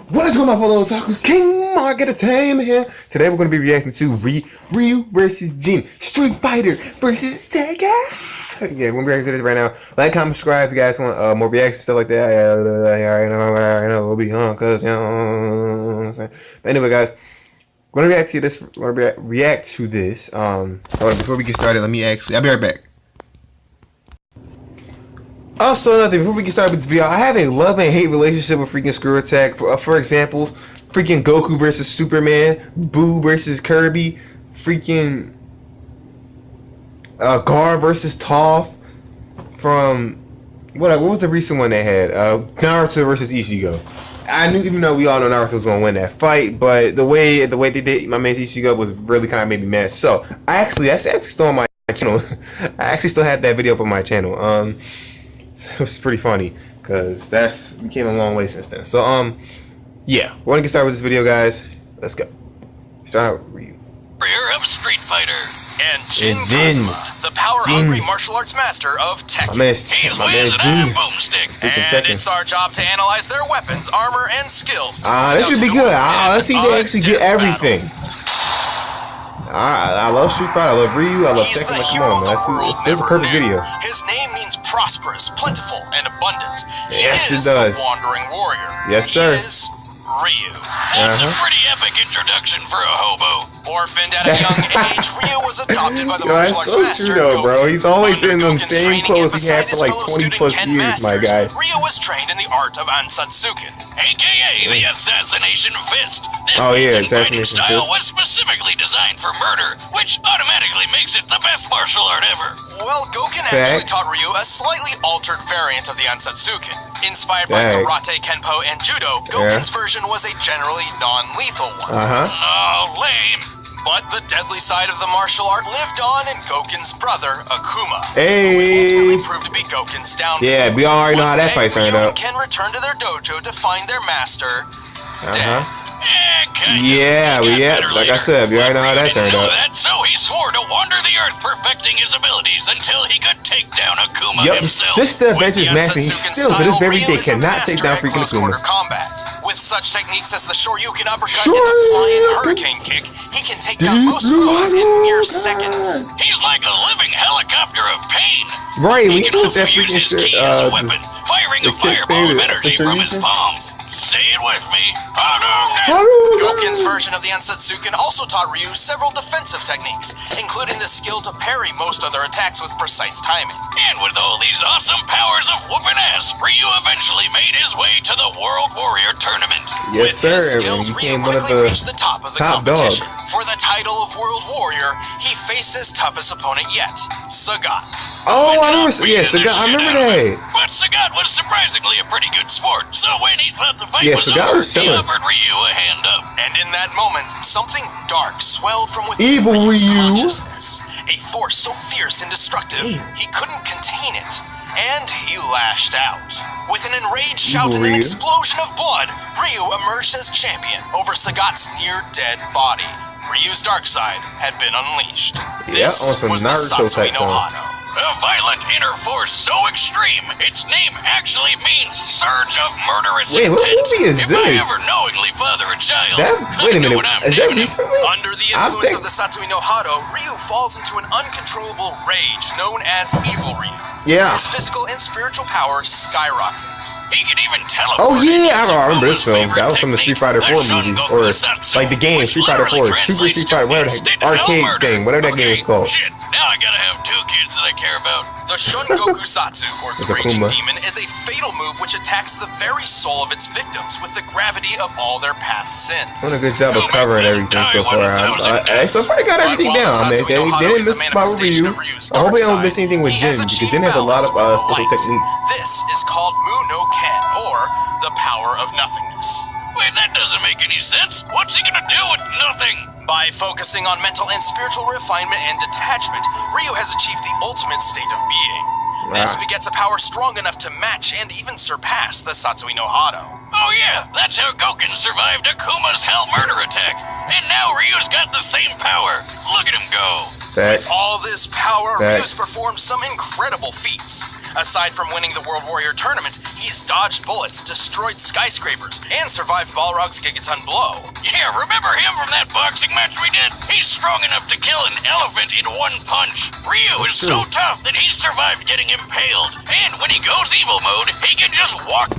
What is going on, fellow otakus? King Market Time here. Today we're going to be reacting to Ryu vs Jin, Street Fighter versus Tekken. Yeah, we're reacting to this right now. Like, comment, subscribe if you guys want more reactions, stuff like that. I know we'll be on, cause you know what I'm saying. But anyway, guys, we're gonna react to this. We're gonna react to this. Hold on, before we get started, let me actually. I'll be right back. Also, another thing, before we get started with this video, I have a love and hate relationship with freaking Screwattack. For example, freaking Goku versus Superman, Boo versus Kirby, freaking Gar versus Toph from what was the recent one they had? Naruto versus Ichigo. I knew, even though we all know Naruto was gonna win that fight, but the way they did my man Ichigo was really kind of made me mad. So that's actually still on my channel. I actually still have that video up on my channel. It was pretty funny because we came a long way since then. So yeah, we're gonna get started with this video, guys. Let's go. Start out with Ryu. Career of Street Fighter and Jin Kazama, the power-hungry martial arts master of Tekken. He's Wiz and I'm Boomstick, and it's our job to analyze their weapons, armor, and skills. This should be good. Let's see if they actually get everything. I love Street Fighter, I love Ryu, I love Tekken. Come on, man. It's a perfect video. His name means prosperous, plentiful, and abundant. Yes, he is it does. The wandering warrior. Yes, sir. He is Ryu. That's a pretty epic introduction for a hobo. Orphaned at a young age, Ryu was adopted by the martial arts master. That's so true, though, bro. He's always in them same clothes he had for like 20 plus years, my guy. Ryu was trained in the art of Ansatsuken, aka the Assassination Fist. This fighting style was specifically designed for murder, which automatically makes it the best martial art ever. Well, Goken actually taught Ryu a slightly altered variant of the Ansatsuken. Inspired by karate, kenpo, and judo, Goken's version was a generally non-lethal one. Oh, lame. But the deadly side of the martial art lived on in Goken's brother, Akuma. Who ultimately proved to be Goken's downfall. Yeah, we already know how that fight turned out. Can return to their dojo to find their master dead. Like I said, we already know how that turned out. So he swore to wander the earth, perfecting his abilities until he could take down Akuma himself. Since the Adventures Master, he still to this very day cannot take down freaking Akuma. With such techniques as the Shoryuken uppercut and the flying hurricane kick, he can take down most foes in mere seconds. He's like a living helicopter of pain. Right, he can also use his ki as a weapon, firing a fireball of energy from his palms. Say it with me. Goken's version of the Ansatsuken also taught Ryu several defensive techniques, including the skill to parry most other attacks with precise timing. And with all these awesome powers of whooping ass, Ryu eventually made his way to the World Warrior Tournament. Yes, sir. With his skills, Ryu quickly reached the top of the competition. For the title of World Warrior, he faced his toughest opponent yet, Sagat. Oh, I remember that. But Sagat was surprisingly a pretty good sport, so when he thought the fight was over, he offered Ryu a hand up. And in that moment, something dark swelled from within Ryu's consciousness. A force so fierce and destructive, he couldn't contain it. And he lashed out. With an enraged shout and an explosion of blood, Ryu emerged as champion over Sagat's near-dead body. Ryu's dark side had been unleashed. This was the Satsui no Hano. A violent inner force so extreme, its name actually means surge of murderous intent. If I ever knowingly father a child, I know what I'm naming him. Under the influence of the Satsui no Hado, Ryu falls into an uncontrollable rage known as Evil Ryu. His physical and spiritual power skyrockets. He can even teleport. Oh yeah, I remember this film. That was from the Street Fighter 4 movie, or like the game Street Fighter 4, Super Street Fighter, whatever that arcade thing, whatever that game is called. Shit, now I gotta have two kids that I care about. The Shun Gokusatsu, or the Raging Demon, is a fatal move which attacks the very soul of its victims with the gravity of all their past sins. Doing a good job of covering everything so far. So far, they got everything down. They didn't miss a spot with Ryu. I hope they don't miss anything with Jin, because Jin has a lot of special techniques. This is called Mu no Ken, or the power of nothingness. Wait, that doesn't make any sense. What's he gonna do with nothing? By focusing on mental and spiritual refinement and detachment, Ryu has achieved the ultimate state of being. This begets a power strong enough to match and even surpass the Satsui no Hado. Oh yeah, that's how Goken survived Akuma's Hell Murder attack. And now Ryu's got the same power. Look at him go. With all this power, Ryu's performed some incredible feats. Aside from winning the World Warrior tournament, he's dodged bullets, destroyed skyscrapers, and survived Balrog's gigaton blow. Yeah, remember him from that boxing match we did? He's strong enough to kill an elephant in one punch. Ryu is so tough that he's survived getting impaled. And when he goes evil mode, he can just walk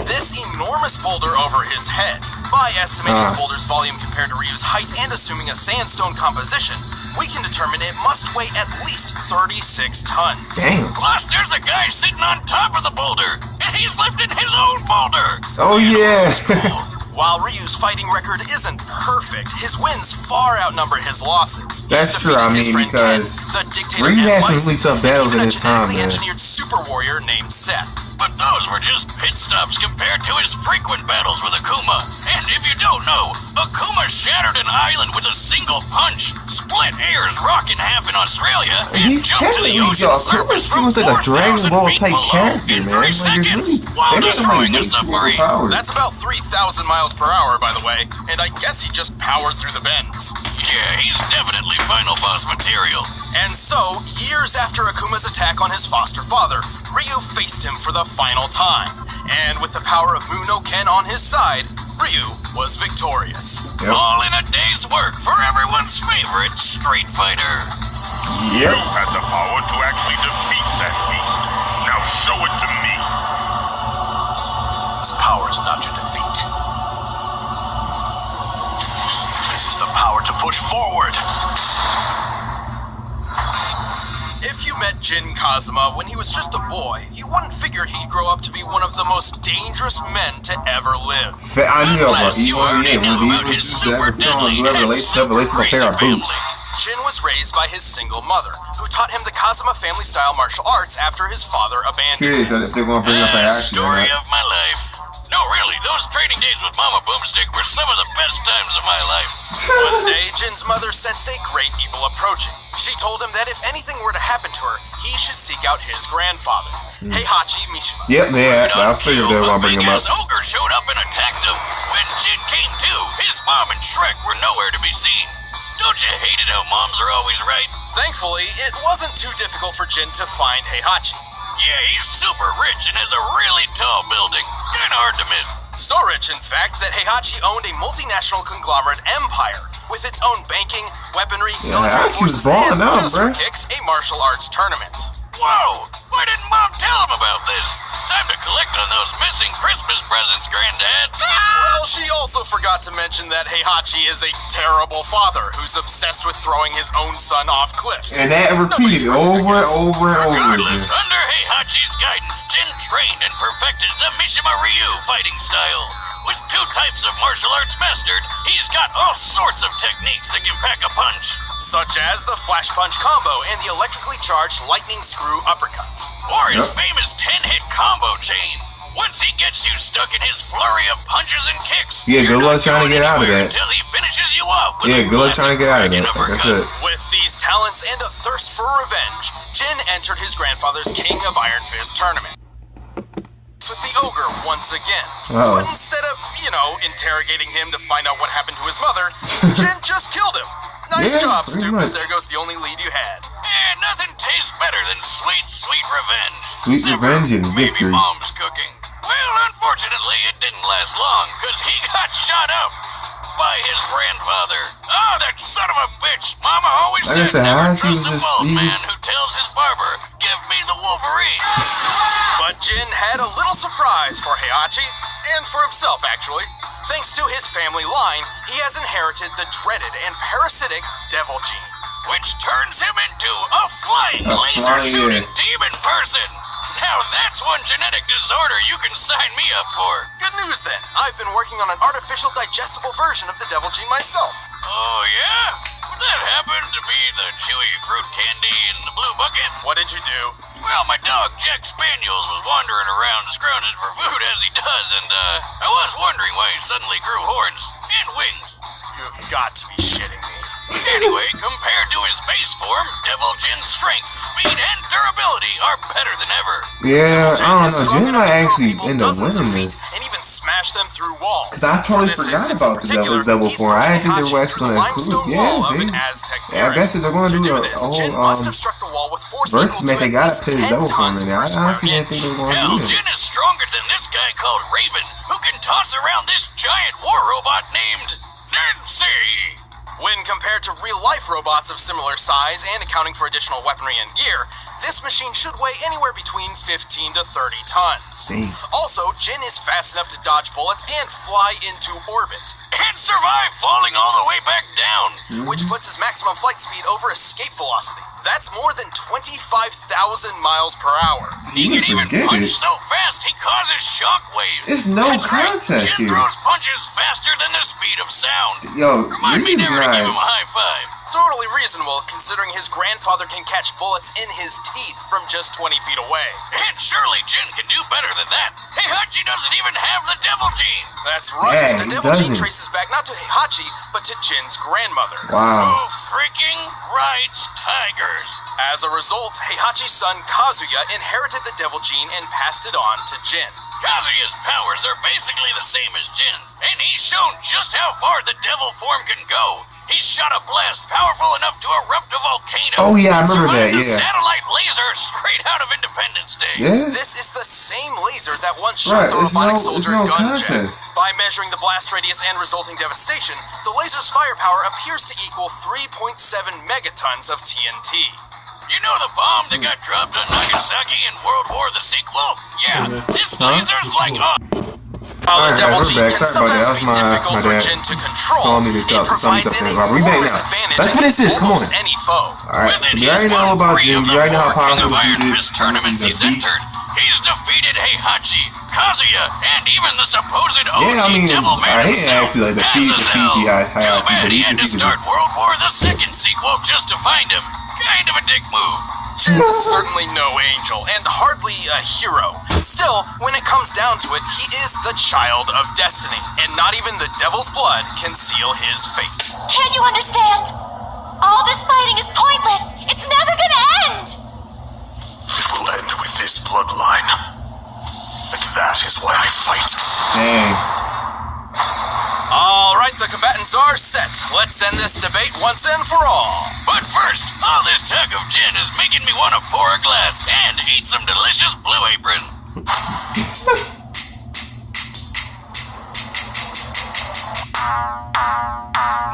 this enormous boulder over his head. By estimating the boulder's volume compared to Ryu's height and assuming a sandstone composition, we can determine it must weigh at least 36 tons. Damn. Plus, there's a guy sitting on top of the boulder, and he's lifting his own boulder. Oh, yeah. While Ryu's fighting record isn't perfect, his wins far outnumber his losses. That's true, I mean, because Ryu has some really tough battles in his time, man. Engineered super warrior named Seth. But those were just pit stops compared to his frequent battles with Akuma. And if you don't know, Akuma shattered an island with a single punch, split Ayers Rock in half in Australia, and jumped to the ocean surface from 4,000 feet below in 3 seconds while destroying a submarine. That's about 3,000 miles per hour, by the way, and I guess he just powered through the bends. Yeah, he's definitely final boss material. And so, years after Akuma's attack on his foster father, Ryu faced him for the final time. And with the power of Muno Ken on his side, Ryu was victorious. Yep. All in a day's work for everyone's favorite Street Fighter. Yep. You had the power to actually defeat that beast. Now show it to me. This power is not to defeat. This is the power to push forward. If you met Jin Kazama when he was just a boy, you wouldn't figure he'd grow up to be one of the most dangerous men to ever live. I knew about you already knew about his super deadly and super crazy family. Jin was raised by his single mother, who taught him the Kazama family-style martial arts after his father abandoned him. If they're gonna bring up an action, story of my life. No, really, those training days with Mama Boomstick were some of the best times of my life. One day, Jin's mother sensed a great evil approaching. She told him that if anything were to happen to her, he should seek out his grandfather, Heihachi Mishima. Yep, yeah, I figured they were gonna bring him up. Ogre showed up and attacked him. When Jin came to, his mom and Shrek were nowhere to be seen. Don't you hate it how moms are always right? Thankfully, it wasn't too difficult for Jin to find Heihachi. Yeah, he's super rich and has a really tall building. Kinda hard to miss. So rich, in fact, that Heihachi owned a multinational conglomerate empire with its own banking, weaponry, military forces, and just for kicks, a martial arts tournament. Whoa! Why didn't Mom tell him about this? Time to collect on those missing Christmas presents, Granddad. Well, she also forgot to mention that Heihachi is a terrible father who's obsessed with throwing his own son off cliffs. And that repeated over and over and over again. Under Heihachi's guidance, Jin trained and perfected the Mishima Ryu fighting style. With 2 types of martial arts mastered, he's got all sorts of techniques that can pack a punch. Such as the flash punch combo and the electrically charged lightning screw uppercut. Or his famous 10-hit combo chain. Once he gets you stuck in his flurry of punches and kicks, yeah, good luck trying to get out of that. Until he finishes you off with good luck trying to get out of that. That's it. With these talents and a thirst for revenge, Jin entered his grandfather's King of Iron Fist tournament with the ogre once again. But instead of, interrogating him to find out what happened to his mother, Jin just killed him. Nice job, stupid. Much. There goes the only lead you had. And nothing tastes better than sweet, sweet revenge. Sweet revenge and Maybe victory. Mom's cooking. Well, unfortunately, it didn't last long, because he got shot up by his grandfather. Oh, that son of a bitch. Mama always said never trust a bald man who tells his barber, give me the Wolverine. But Jin had a little surprise for Heihachi, and for himself, actually. Thanks to his family line, he has inherited the dreaded and parasitic Devil Gene, which turns him into a flying laser-shooting demon person. Now that's one genetic disorder you can sign me up for. Good news then. I've been working on an artificial digestible version of the Devil Gene myself. Oh yeah? Would that happen to be the chewy fruit candy in the blue bucket? What did you do? Well, my dog Jack Spaniels was wandering around scrounging for food as he does, and I was wondering why he suddenly grew horns and wings. You've got to be shitting me. Anyway, compared to his base form, Devil Jin's strength, speed, and durability are better than ever. Yeah, I don't know. Jin might actually end up winning this. And even smash them through walls. Cause I totally forgot about the devil's double form. I didn't think they were actually going to include. Yeah, I guess if they're going to do a whole versus match, they gotta put his double form in there. I honestly didn't think they were going to do that. Jin is stronger than this guy called Raven, who can toss around this giant war robot named Nancy. When compared to real-life robots of similar size and accounting for additional weaponry and gear, this machine should weigh anywhere between 15 to 30 tons. Damn. Also, Jin is fast enough to dodge bullets and fly into orbit. And survive falling all the way back down, which puts his maximum flight speed over escape velocity. That's more than 25,000 miles per hour. He can even punch so fast he causes shockwaves. It's no contest Jin here. throws punches faster than the speed of sound. Yo, Remind me never to give him a high five. Totally reasonable, considering his grandfather can catch bullets in his teeth from just 20 feet away. And surely Jin can do better than that. Heihachi doesn't even have the Devil Gene. That's right. Yeah, the Devil Gene traces back not to Heihachi, but to Jin's grandmother. Wow. Who freaking writes tigers? As a result, Heihachi's son Kazuya inherited the Devil Gene and passed it on to Jin. Kazuya's powers are basically the same as Jin's, and he's shown just how far the devil form can go. He shot a blast powerful enough to erupt a volcano. Oh yeah, I remember that, a yeah. satellite laser straight out of Independence Day. Yeah? This is the same laser that once shot the robotic soldier Gunjet. By measuring the blast radius and resulting devastation, the laser's firepower appears to equal 3.7 megatons of TNT. You know the bomb that got dropped on Nagasaki in World War the sequel? Yeah, this laser's like While the Devil Gene can sometimes be difficult for Jin to control, it provides an enormous advantage against almost any foe. Within his 1/3 of the 4 King of Iron Fist tournaments he's entered, he's defeated Heihachi, Kazuya, and even the supposed OG Devil Man himself, Azazel. Too bad he had to start World War II sequel just to find him. Kind of a dick move. Jin's certainly no angel, and hardly a hero. Still, when it comes down to it, he is the child of destiny, and not even the devil's blood can seal his fate. Can't you understand? All this fighting is pointless. It's never gonna end. It will end with this bloodline. And that is why I fight. Dang. Alright, the combatants are set. Let's end this debate once and for all. But first, all this talk of Jin is making me want to pour a glass and eat some delicious Blue Apron.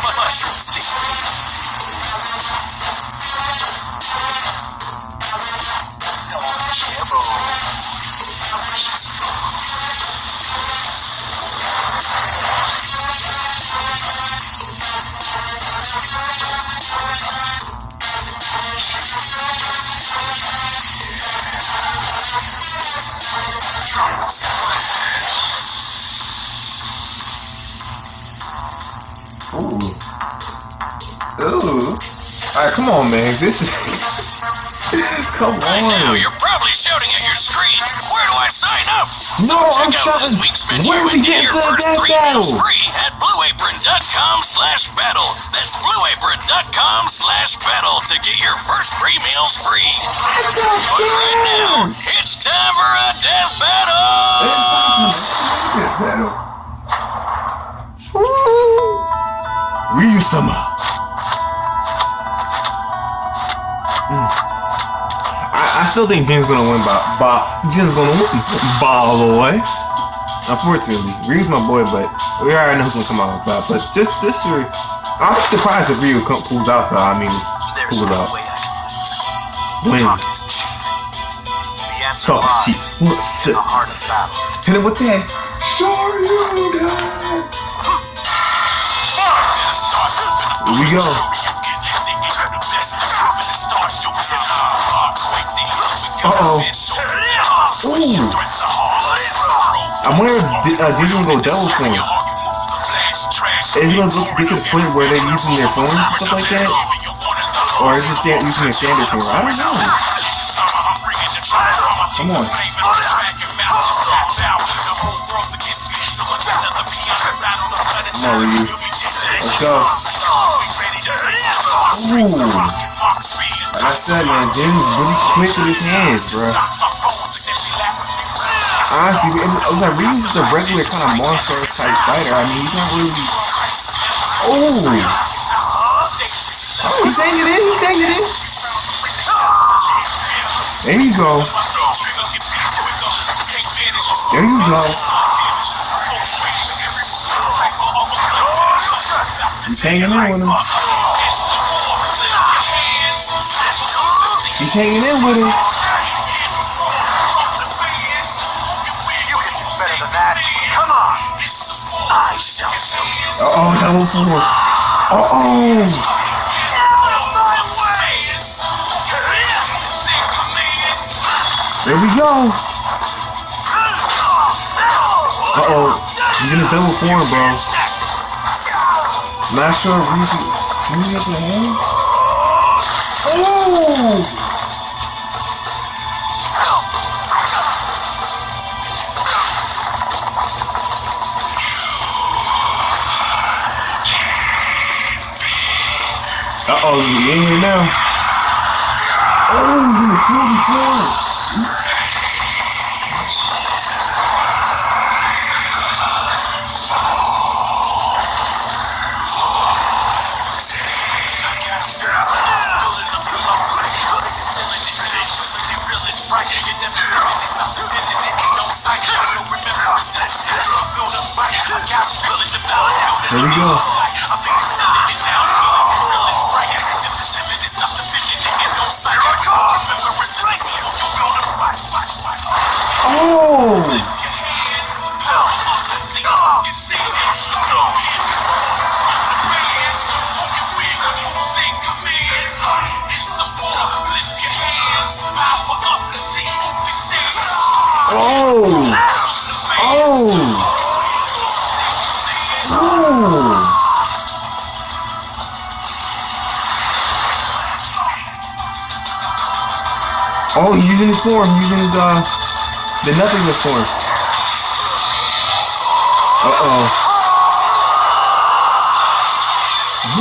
Mushroom steak. Ooh. Alright, come on, man. This is... come on. Right now, you're probably shouting at your screen. Where do I sign up? No, I'm check out this shouting. week's menu Where we and get get your to first that 3 battle? meals free at blueapron.com/battle. That's blueapron.com/battle to get your first 3 meals free. But right now, it's time for a death battle! Ryu-sama. I still think Jin's gonna win Jin's gonna win all the way. Unfortunately, Ryu's my boy, but we already know who's gonna come out on top. But just this year, I'm surprised if Ryu pulls out though. I mean, There's pulls no out. way I can lose. Win. Talk is cheap. The answer Talk lies cheap. What's in it? the heart of battle. Hit him with that. Shoryuken. Here we go. Uh-oh. Ooh. I wonder if Jin's gonna go double form. Is he gonna get to the point where they're using their forms and stuff like that? Or is he using their standard form? I don't know. Come on. Come on, Ryu. Let's go. Ooh. Like I said, man, Jin's really quick with his hands, bro. Honestly, it was like Ryu's just a regular kind of monster type fighter. I mean, he's not really. Oh, he's hanging in. He's hanging in. There you go. There you go. He's hanging in with him. He's hanging in with him. Come on! I shall show you. Uh-oh, double forward. Uh-oh. There we go. Uh-oh. He's in a double forward, bro. Not sure if he's up the hand. Oh! Uh-oh, he's in here now. Oh, he's in the field before. There we go. Oh! Oh! Oh! Oh, he's using his form. He's using his, the nothingness form. Uh-oh.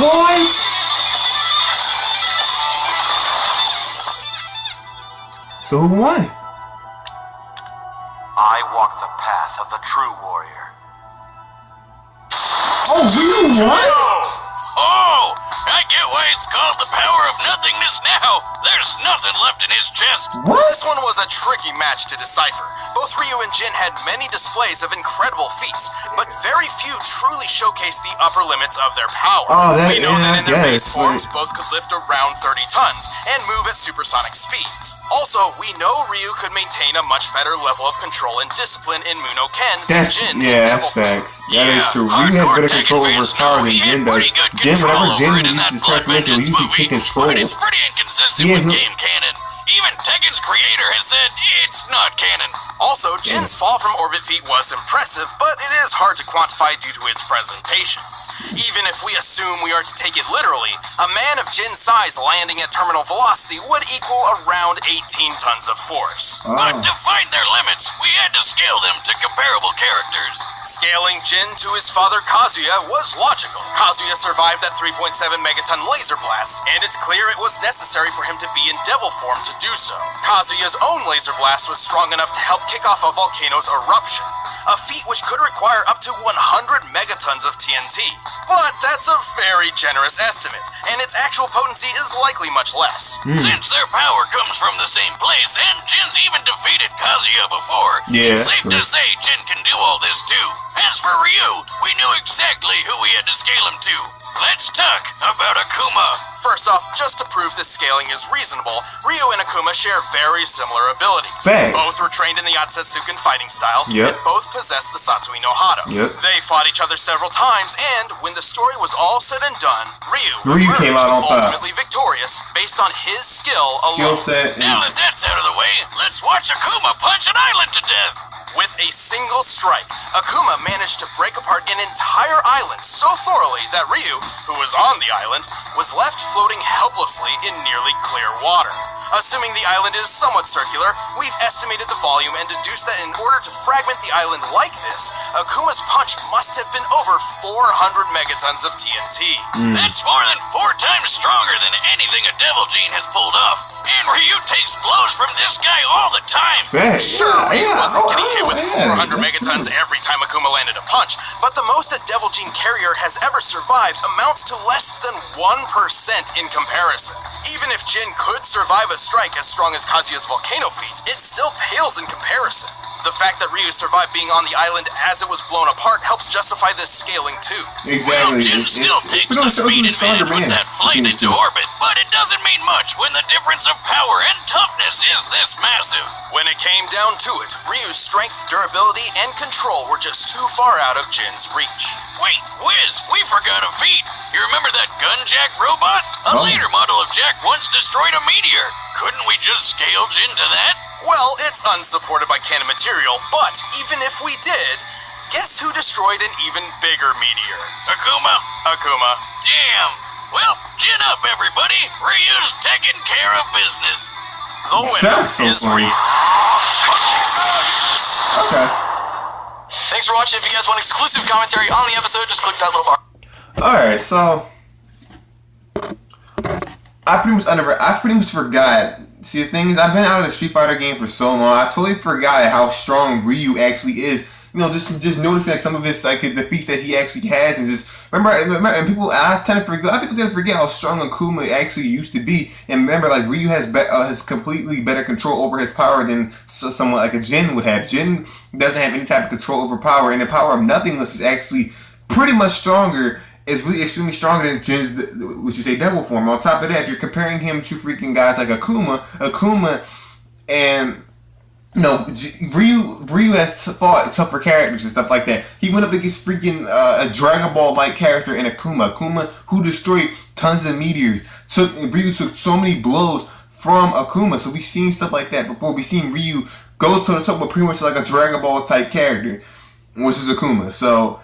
What? So who won? I walk the path of the true warrior. Oh, you won? Oh! I get why it's called the power of nothingness now. There's nothing left in his chest. What? This one was a tricky match to decipher. Both Ryu and Jin had many displays of incredible feats, but very few truly showcased the upper limits of their power. Oh, we know that in their base forms, both could lift around 30 tons and move at supersonic speeds. Also, we know Ryu could maintain a much better level of control and discipline in Muno Ken than Jin in Devil Form. That is true. Ryu has better control over his power than Jin does. Jin, whenever Jin uses transmission, he usually take control. But it's pretty inconsistent with game canon. Even Tekken's creator has said it's not canon. Also, Jin's fall from orbit feat was impressive, but it is hard to quantify due to its presentation. Even if we assume we are to take it literally, a man of Jin's size landing at terminal velocity would equal around 18 tons of force. But to find their limits, we had to scale them to comparable characters. Scaling Jin to his father Kazuya was logical. Kazuya survived that 3.7 megaton laser blast, and it's clear it was necessary for him to be in devil form to do so. Kazuya's own laser blast was strong enough to help kick off a volcano's eruption, a feat which could require up to 100 megatons of TNT. But that's a very generous estimate, and its actual potency is likely much less. Since their power comes from the same place, and Jin's even defeated Kazuya before, it's safe to say Jin can do all this too. As for Ryu, we knew exactly who we had to scale him to. Let's talk about Akuma. First off, just to prove this scaling is reasonable, Ryu and Akuma share very similar abilities. Both were trained in the Otsutsuken fighting style, and both possessed the Satsui no Hado. They fought each other several times, and when the story was all said and done, Ryu came out on top, ultimately victorious based on his skill alone. Now that that's out of the way, let's watch Akuma punch an island to death. With a single strike, Akuma managed to break apart an entire island so thoroughly that Ryu, who was on the island, was left floating helplessly in nearly clear water. Assuming the island is somewhat circular, we've estimated the volume and deduced that in order to fragment the island like this, Akuma's punch must have been over 400 megatons of TNT. That's more than 4 times stronger than anything a Devil Gene has pulled off. And Ryu takes blows from this guy all the time. Sure, Ryu wasn't getting hit with 400 megatons every time Akuma landed a punch, but the most a Devil Jin carrier has ever survived amounts to less than 1% in comparison. Even if Jin could survive a strike as strong as Kazuya's volcano feat, it still pales in comparison. The fact that Ryu survived being on the island as it was blown apart helps justify this scaling too. Exactly. Well, Jin still takes the speed advantage with that flight into orbit, but it doesn't mean much when the difference of power and toughness is this massive. When it came down to it, Ryu's strength, durability, and control were just too far out of Jin's reach. Wait, Wiz, we forgot a feat. You remember that gun jack robot? A later model of Jack once destroyed a meteor. Couldn't we just scale Jin to that? Well, it's unsupported by canon material, but even if we did, guess who destroyed an even bigger meteor? Akuma. Damn. Well, Jin up, everybody. Ryu's taking care of business. The winner is Ryu. Okay. Thanks for watching. If you guys want exclusive commentary on the episode, just click that little bar. Alright, so I pretty much forgot. See, the thing is, I've been out of the Street Fighter game for so long, I totally forgot how strong Ryu actually is. You know, just noticing like some of his like the feats that he actually has, and just remember, and people, I tend to forget. A lot of people tend to forget how strong Akuma actually used to be. And remember, like Ryu has completely better control over his power than someone like a Jin would have. Jin doesn't have any type of control over power, and the power of nothingness is actually pretty much stronger. It's really extremely stronger than Jin's, what you say, devil form. On top of that, you're comparing him to freaking guys like Akuma, and Ryu has fought tougher characters and stuff like that. He went up against freaking a Dragon Ball like character in Akuma who destroyed tons of meteors. Ryu took so many blows from Akuma, so we've seen stuff like that before. We've seen Ryu go to the top with pretty much like a Dragon Ball type character, which is Akuma. So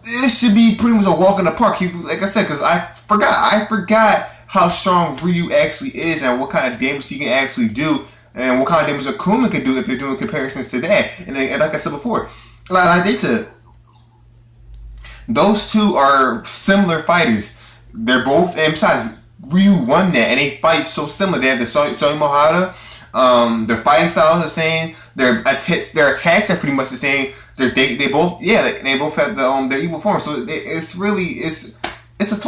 this should be pretty much a walk in the park. Like I said, because I forgot how strong Ryu actually is and what kind of damage he can actually do and what kind of damage Akuma can do if you're doing comparisons to that. And like I said before, like they said, those two are similar fighters. They're both, and besides, Ryu won that, and they fight so similar. They have the Soimohara. Their fighting styles are the same. Their attacks are pretty much the same. They both have their evil form, so it's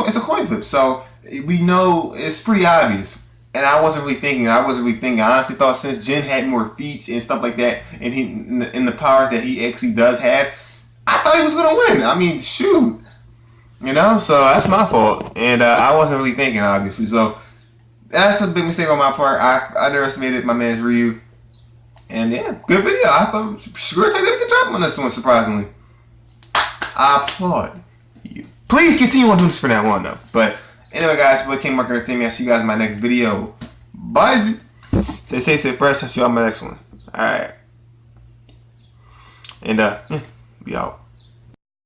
a coin flip. So we know it's pretty obvious. And I wasn't really thinking. I honestly thought since Jin had more feats and stuff like that, and in the powers that he actually does have, I thought he was gonna win. I mean, shoot, So that's my fault, and I wasn't really thinking, obviously. So that's a big mistake on my part. I underestimated my man's Ryu. And yeah, good video. I thought Screwattack did a good job on this one, surprisingly. I applaud you. Please continue on doing this from now on, though. But anyway, guys, what King Mark Entertainment. I'll see you guys in my next video. Bye. Stay safe, stay fresh. I'll see you on my next one. Alright. And, yeah, be out.